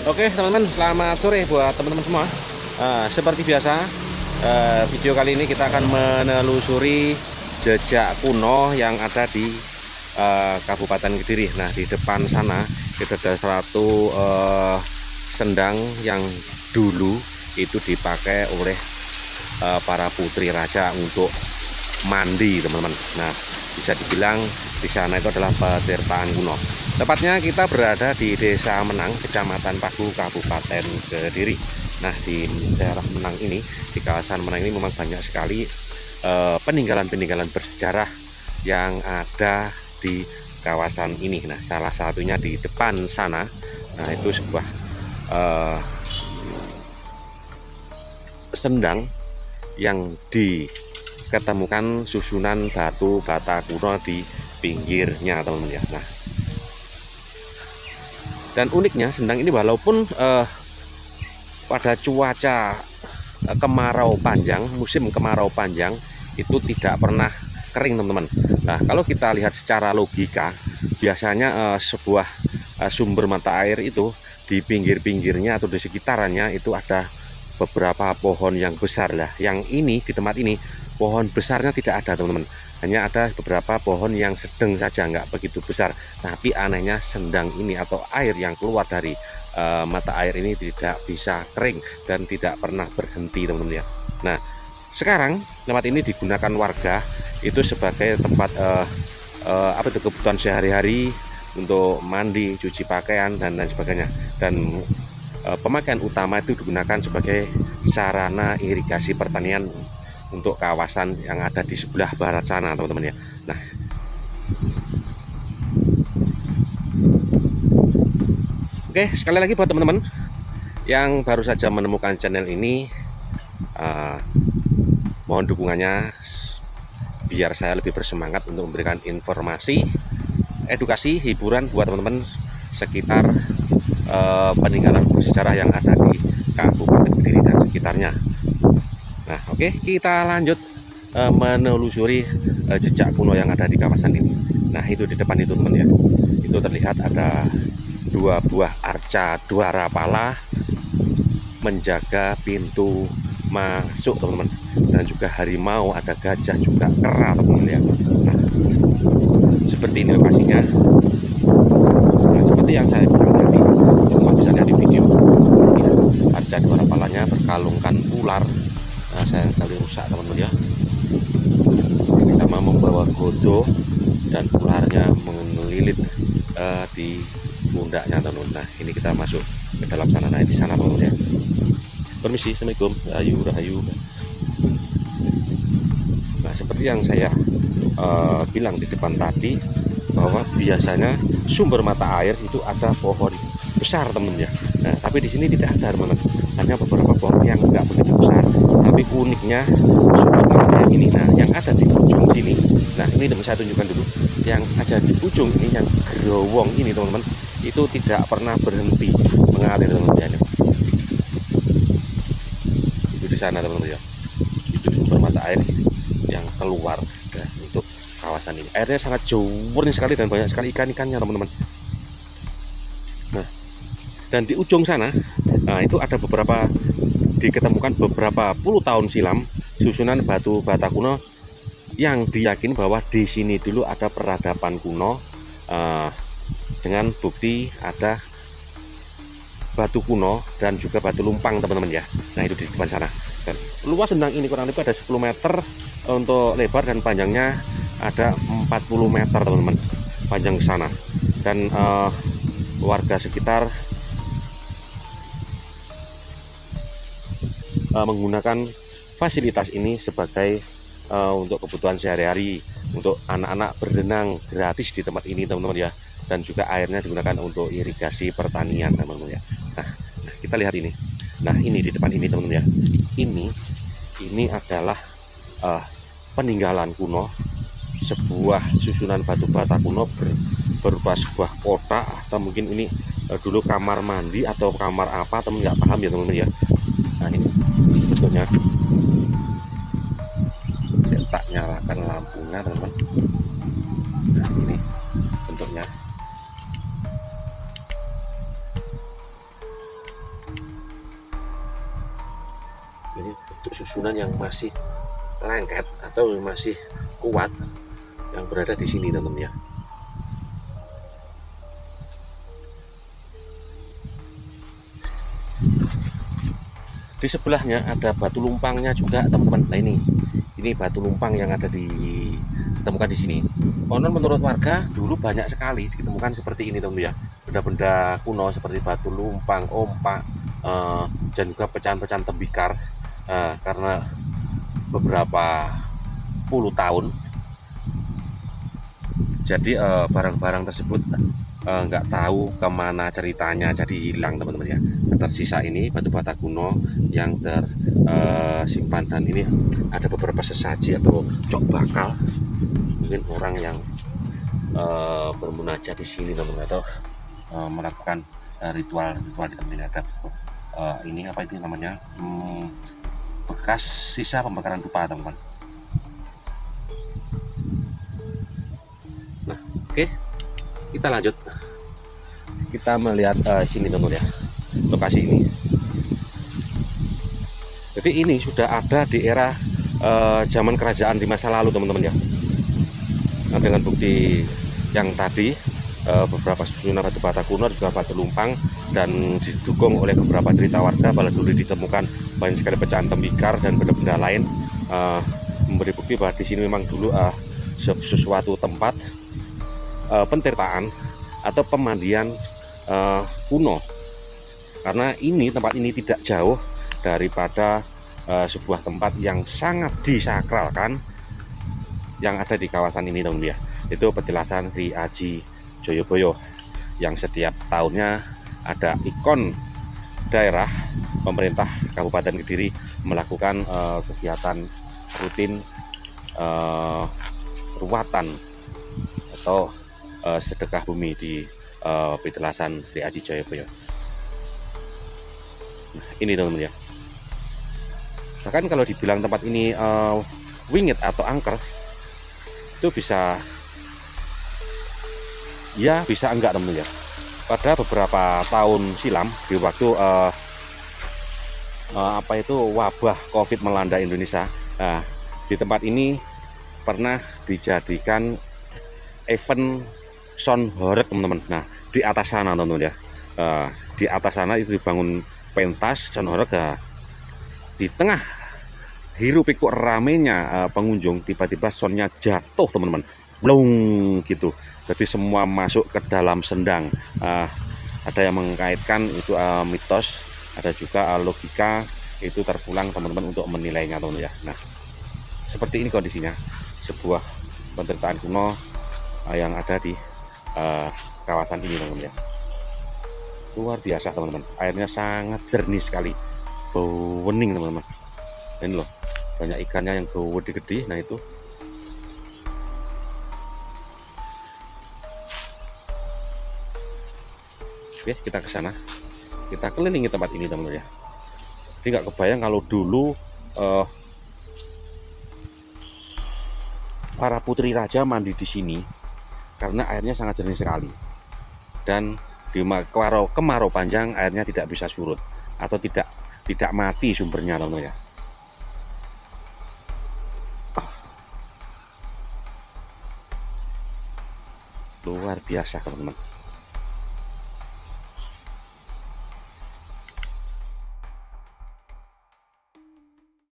Oke teman-teman, selamat sore buat teman-teman semua. Seperti biasa, video kali ini kita akan menelusuri jejak kuno yang ada di Kabupaten Kediri. Nah, di depan sana itu ada suatu sendang yang dulu itu dipakai oleh para putri raja untuk mandi, teman-teman. Nah, bisa dibilang di sana itu adalah petirtaan kuno. Tepatnya kita berada di Desa Menang, Kecamatan Pagu, Kabupaten Kediri. Nah, di daerah Menang ini, di kawasan Menang ini memang banyak sekali peninggalan-peninggalan bersejarah yang ada di kawasan ini. Nah, salah satunya di depan sana, nah itu sebuah sendang yang diketemukan susunan batu bata kuno di pinggirnya, teman-teman ya. Nah, dan uniknya sendang ini walaupun pada cuaca kemarau panjang, musim kemarau panjang itu tidak pernah kering, teman-teman. Nah, kalau kita lihat secara logika, biasanya sebuah sumber mata air itu di pinggir-pinggirnya atau di sekitarannya itu ada beberapa pohon yang besar lah. Yang ini di tempat ini pohon besarnya tidak ada, teman-teman. Hanya ada beberapa pohon yang sedang saja, nggak begitu besar. Tapi anehnya sendang ini atau air yang keluar dari mata air ini tidak bisa kering dan tidak pernah berhenti, teman-teman ya. Nah, sekarang tempat ini digunakan warga itu sebagai tempat kebutuhan sehari-hari untuk mandi, cuci pakaian dan lain sebagainya. Dan pemakaian utama itu digunakan sebagai sarana irigasi pertanian untuk kawasan yang ada di sebelah barat sana, teman-teman ya. Nah, oke, sekali lagi buat teman-teman yang baru saja menemukan channel ini, mohon dukungannya biar saya lebih bersemangat untuk memberikan informasi, edukasi, hiburan buat teman-teman sekitar peninggalan bersejarah yang ada di Kabupaten Kediri dan sekitarnya. Nah, oke, kita lanjut menelusuri jejak kuno yang ada di kawasan ini. Nah, itu di depan itu, teman ya, itu terlihat ada dua buah arca dwarapala menjaga pintu masuk, teman-teman. Dan juga harimau, ada gajah, juga kera, teman-teman ya. Nah, seperti ini lokasinya. Nah, seperti yang saya bilang tadi, teman-teman bisa lihat di video ya, arca dwarapalanya berkalungkan ular. Nah, saya kali rusak, teman-teman ya. Ini sama membawa godo dan ularnya mengelilit di pundaknya, teman-teman. Nah, ini kita masuk ke dalam sana. Nah, di sana, teman-teman ya. Permisi, assalamualaikum, rahayu rahayu. Nah, seperti yang saya bilang di depan tadi, bahwa biasanya sumber mata air itu ada pohon besar, teman-teman ya. Nah, tapi di sini tidak ada, teman-teman. Hanya beberapa pohon yang enggak begitu besar. Tapi uniknya sumber mata air ini, nah yang ada di ujung sini, nah ini teman saya tunjukkan dulu, yang ada di ujung ini, yang gerowong ini, teman-teman, itu tidak pernah berhenti mengalir, teman-teman ya. Itu di sana, teman-teman ya. Itu sumber mata air yang keluar untuk kawasan ini. Airnya sangat jernih sekali dan banyak sekali ikan-ikannya, teman-teman. Nah, dan di ujung sana, nah itu ada diketemukan beberapa puluh tahun silam susunan batu bata kuno yang diyakini bahwa di sini dulu ada peradaban kuno, dengan bukti ada batu kuno dan juga batu lumpang, teman-teman ya. Nah, itu di depan sana. Dan luas sendang ini kurang lebih ada 10 meter untuk lebar dan panjangnya ada 40 meter, teman-teman, panjang ke sana. Dan warga sekitar menggunakan fasilitas ini sebagai untuk kebutuhan sehari-hari, untuk anak-anak berenang gratis di tempat ini, teman-teman ya. Dan juga airnya digunakan untuk irigasi pertanian, teman-teman ya. Nah, kita lihat ini. Nah, ini di depan ini, teman-teman ya. Ini adalah peninggalan kuno, sebuah susunan batu bata kuno berupa sebuah kotak, atau mungkin ini dulu kamar mandi atau kamar apa, teman nggak paham ya, teman-teman ya. Nah, ini bentuknya. Saya tak nyalakan lampunya, teman-teman. Nah, ini bentuknya. susunan yang masih lengket atau masih kuat yang berada di sini teman-teman ya. Di sebelahnya ada batu lumpangnya juga teman-teman. Nah ini batu lumpang yang ada ditemukan di sini. Konon menurut warga dulu banyak sekali ditemukan seperti ini teman-teman ya, benda-benda kuno seperti batu lumpang, ompak, dan juga pecahan-pecahan tembikar. Karena beberapa puluh tahun jadi barang-barang tersebut nggak tahu kemana ceritanya, jadi hilang teman-teman ya. Tersisa ini batu bata kuno yang tersimpan, dan ini ada beberapa sesaji atau cok bakal, mungkin orang yang bermunajat di sini teman-teman, atau melakukan ritual-ritual di tempat ini. Ada ini apa itu namanya, bekas sisa pembakaran dupa teman-teman. Nah oke, kita lanjut, kita melihat sini teman-teman ya, lokasi ini. Jadi ini sudah ada di era zaman kerajaan di masa lalu teman-teman ya. Nah, dengan bukti yang tadi, beberapa susunan batu bata kuno juga batu lumpang, dan didukung oleh beberapa cerita warga bahwa dulu ditemukan banyak sekali pecahan tembikar dan benda-benda lain, memberi bukti bahwa di sini memang dulu sesuatu tempat pentirtaan atau pemandian kuno. Karena tempat ini tidak jauh daripada sebuah tempat yang sangat disakralkan yang ada di kawasan ini teman-teman ya, itu petilasan Sri Aji Joyoboyo, yang setiap tahunnya ada ikon daerah pemerintah Kabupaten Kediri melakukan kegiatan rutin ruatan atau sedekah bumi di petilasan Sri Aji Joyoboyo. Nah, ini teman-teman ya. Bahkan kalau dibilang tempat ini wingit atau angker, itu bisa ya bisa enggak teman-teman ya. Pada beberapa tahun silam, di waktu wabah COVID melanda Indonesia, di tempat ini pernah dijadikan event sound horeg teman-teman. Nah di atas sana teman-teman ya, di atas sana itu dibangun pentas sound horeg. Di tengah hirup pikuk ramenya pengunjung, tiba-tiba soundnya jatuh teman-teman, blong gitu. Jadi semua masuk ke dalam sendang. Ada yang mengkaitkan itu mitos, ada juga logika itu terpulang teman-teman untuk menilainya teman-teman ya. Nah seperti ini kondisinya sebuah penteritaan kuno yang ada di kawasan ini teman-teman ya. Luar biasa teman-teman, airnya sangat jernih sekali, bau wening teman-teman. Ini loh, banyak ikannya yang gede-gede. Nah itu oke, kita ke sana, kita kelilingi tempat ini teman-teman ya. Jadi nggak kebayang kalau dulu para putri raja mandi di sini karena airnya sangat jernih sekali, dan di kemarau panjang airnya tidak bisa surut atau tidak mati sumbernya teman-teman ya. Luar biasa teman-teman.